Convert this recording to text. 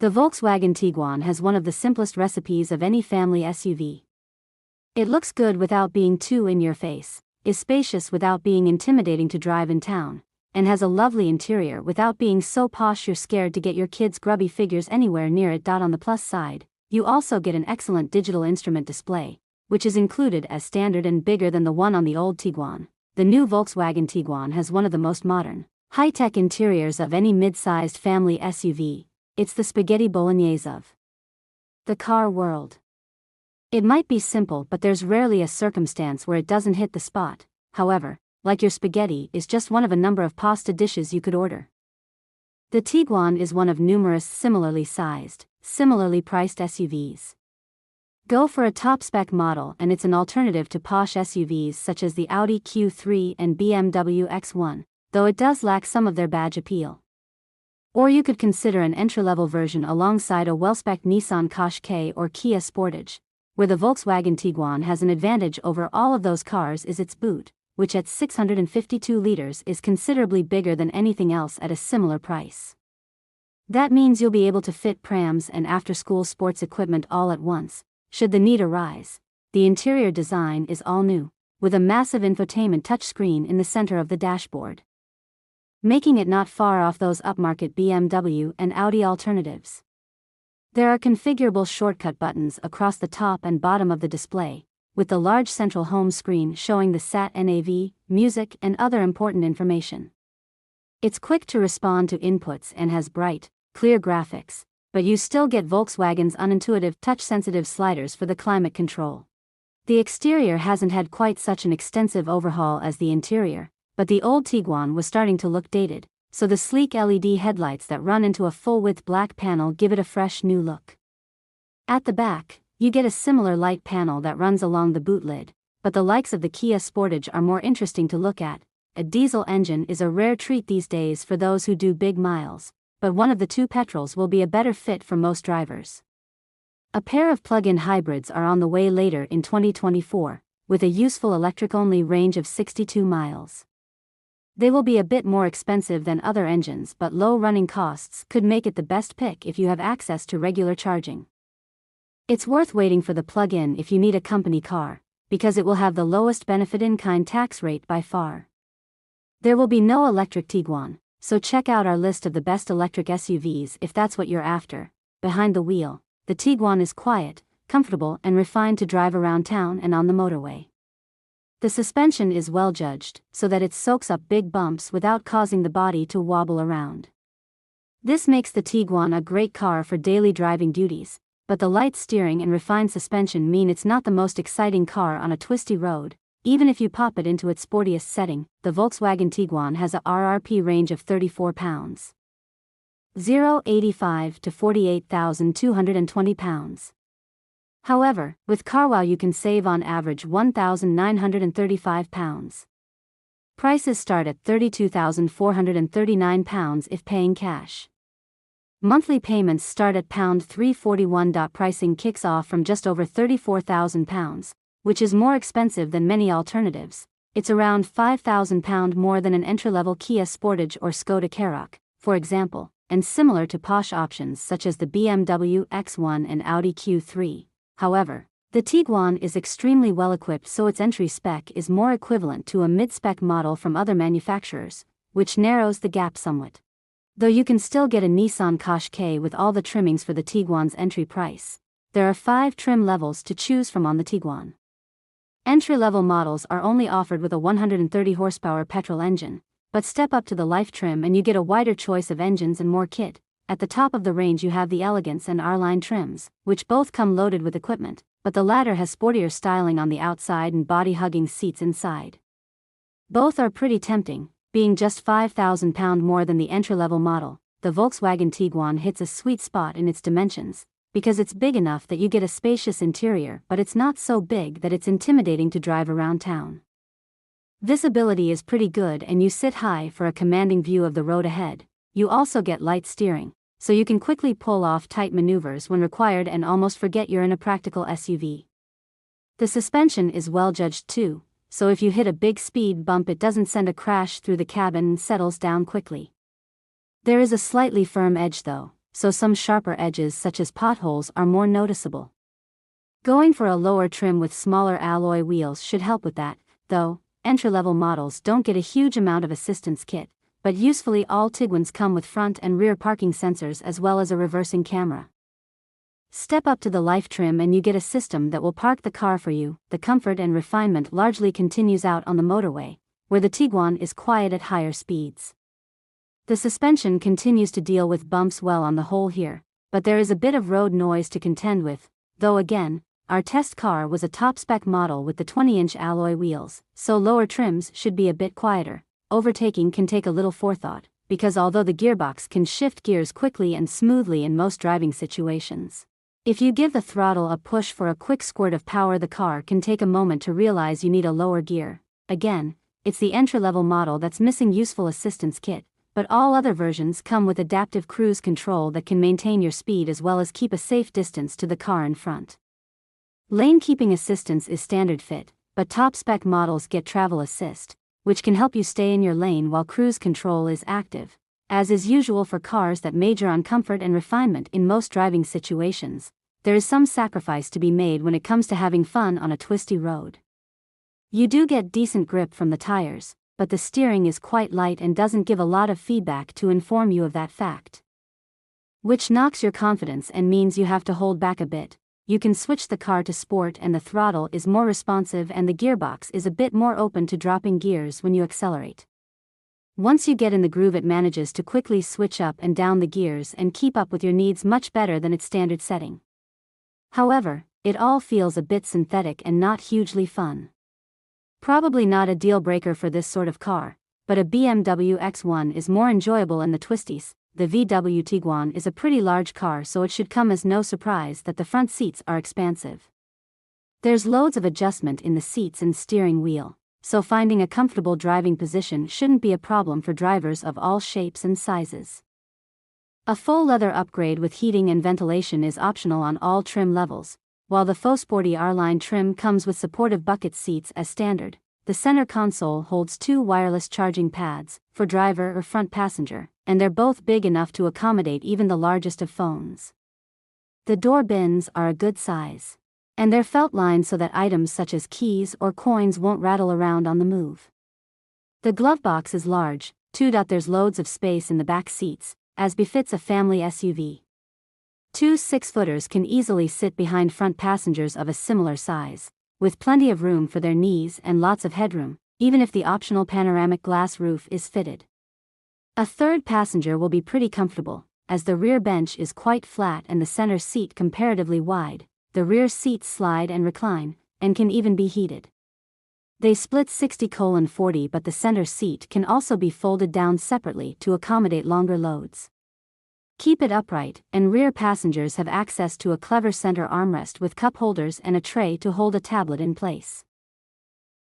The Volkswagen Tiguan has one of the simplest recipes of any family SUV. It looks good without being too in your face, is spacious without being intimidating to drive in town, and has a lovely interior without being so posh you're scared to get your kids' grubby figures anywhere near it. On the plus side, you also get an excellent digital instrument display, which is included as standard and bigger than the one on the old Tiguan. The new Volkswagen Tiguan has one of the most modern, high-tech interiors of any mid-sized family SUV. It's the spaghetti bolognese of the car world. It might be simple, but there's rarely a circumstance where it doesn't hit the spot. However, like your spaghetti is just one of a number of pasta dishes you could order. The Tiguan is one of numerous similarly sized, similarly priced SUVs. Go for a top-spec model and it's an alternative to posh SUVs such as the Audi Q3 and BMW X1, though it does lack some of their badge appeal. Or you could consider an entry-level version alongside a well-spec'd Nissan Qashqai or Kia Sportage. Where the Volkswagen Tiguan has an advantage over all of those cars is its boot, which at 652 liters is considerably bigger than anything else at a similar price. That means you'll be able to fit prams and after-school sports equipment all at once, should the need arise. The interior design is all new, with a massive infotainment touchscreen in the center of the dashboard, making it not far off those upmarket BMW and Audi alternatives. There are configurable shortcut buttons across the top and bottom of the display, with the large central home screen showing the sat-nav, music and other important information. It's quick to respond to inputs and has bright, clear graphics, but you still get Volkswagen's unintuitive touch-sensitive sliders for the climate control. The exterior hasn't had quite such an extensive overhaul as the interior, but the old Tiguan was starting to look dated, so the sleek LED headlights that run into a full-width black panel give it a fresh new look. At the back, you get a similar light panel that runs along the boot lid, but the likes of the Kia Sportage are more interesting to look at. A diesel engine is a rare treat these days for those who do big miles, but one of the two petrols will be a better fit for most drivers. A pair of plug-in hybrids are on the way later in 2024, with a useful electric-only range of 62 miles. They will be a bit more expensive than other engines, but low running costs could make it the best pick if you have access to regular charging. It's worth waiting for the plug-in if you need a company car, because it will have the lowest benefit in-kind tax rate by far. There will be no electric Tiguan, so check out our list of the best electric SUVs if that's what you're after. Behind the wheel, the Tiguan is quiet, comfortable and refined to drive around town and on the motorway. The suspension is well judged, so that it soaks up big bumps without causing the body to wobble around. This makes the Tiguan a great car for daily driving duties, but the light steering and refined suspension mean it's not the most exciting car on a twisty road, even if you pop it into its sportiest setting. The Volkswagen Tiguan has a RRP range of 34 pounds. 0-85 to 48,220 pounds. However, with CarWow you can save on average £1,935. Prices start at £32,439 if paying cash. Monthly payments start at £341. Pricing kicks off from just over £34,000, which is more expensive than many alternatives. It's around £5,000 more than an entry-level Kia Sportage or Skoda Karoq, for example, and similar to posh options such as the BMW X1 and Audi Q3. However, the Tiguan is extremely well equipped, so its entry spec is more equivalent to a mid-spec model from other manufacturers, which narrows the gap somewhat. Though you can still get a Nissan Qashqai with all the trimmings for the Tiguan's entry price. There are 5 trim levels to choose from on the Tiguan. Entry-level models are only offered with a 130 horsepower petrol engine, but step up to the Life trim and you get a wider choice of engines and more kit. At the top of the range you have the Elegance and R-Line trims, which both come loaded with equipment, but the latter has sportier styling on the outside and body-hugging seats inside. Both are pretty tempting, being just £5,000 more than the entry-level model. The Volkswagen Tiguan hits a sweet spot in its dimensions, because it's big enough that you get a spacious interior, but it's not so big that it's intimidating to drive around town. Visibility is pretty good and you sit high for a commanding view of the road ahead. You also get light steering, so you can quickly pull off tight maneuvers when required and almost forget you're in a practical SUV. The suspension is well judged too, so if you hit a big speed bump it doesn't send a crash through the cabin and settles down quickly. There is a slightly firm edge though, so some sharper edges such as potholes are more noticeable. Going for a lower trim with smaller alloy wheels should help with that, though. Entry-level models don't get a huge amount of assistance kit, but usefully all Tiguans come with front and rear parking sensors as well as a reversing camera. Step up to the Life trim and you get a system that will park the car for you. The comfort and refinement largely continues out on the motorway, where the Tiguan is quiet at higher speeds. The suspension continues to deal with bumps well on the whole here, but there is a bit of road noise to contend with, though again, our test car was a top-spec model with the 20-inch alloy wheels, so lower trims should be a bit quieter. Overtaking can take a little forethought, because although the gearbox can shift gears quickly and smoothly in most driving situations, if you give the throttle a push for a quick squirt of power, the car can take a moment to realize you need a lower gear. Again, it's the entry-level model that's missing useful assistance kit, but all other versions come with adaptive cruise control that can maintain your speed as well as keep a safe distance to the car in front. Lane keeping assistance is standard fit, but top-spec models get travel assist, which can help you stay in your lane while cruise control is active. As is usual for cars that major on comfort and refinement in most driving situations, there is some sacrifice to be made when it comes to having fun on a twisty road. You do get decent grip from the tires, but the steering is quite light and doesn't give a lot of feedback to inform you of that fact, which knocks your confidence and means you have to hold back a bit. You can switch the car to sport and the throttle is more responsive and the gearbox is a bit more open to dropping gears when you accelerate. Once you get in the groove, it manages to quickly switch up and down the gears and keep up with your needs much better than its standard setting. However, it all feels a bit synthetic and not hugely fun. Probably not a deal breaker for this sort of car, but a BMW X1 is more enjoyable in the twisties. The VW Tiguan is a pretty large car, so it should come as no surprise that the front seats are expansive. There's loads of adjustment in the seats and steering wheel, so finding a comfortable driving position shouldn't be a problem for drivers of all shapes and sizes. A full leather upgrade with heating and ventilation is optional on all trim levels, while the faux sporty R-line trim comes with supportive bucket seats as standard. The center console holds 2 wireless charging pads, for driver or front passenger, and they're both big enough to accommodate even the largest of phones. The door bins are a good size, and they're felt lined so that items such as keys or coins won't rattle around on the move. The glove box is large, too. There's loads of space in the back seats, as befits a family SUV. 2 6-footers can easily sit behind front passengers of a similar size, with plenty of room for their knees and lots of headroom, even if the optional panoramic glass roof is fitted. A third passenger will be pretty comfortable, as the rear bench is quite flat and the center seat comparatively wide. The rear seats slide and recline, and can even be heated. They split 60/40, but the center seat can also be folded down separately to accommodate longer loads. Keep it upright, and rear passengers have access to a clever center armrest with cup holders and a tray to hold a tablet in place.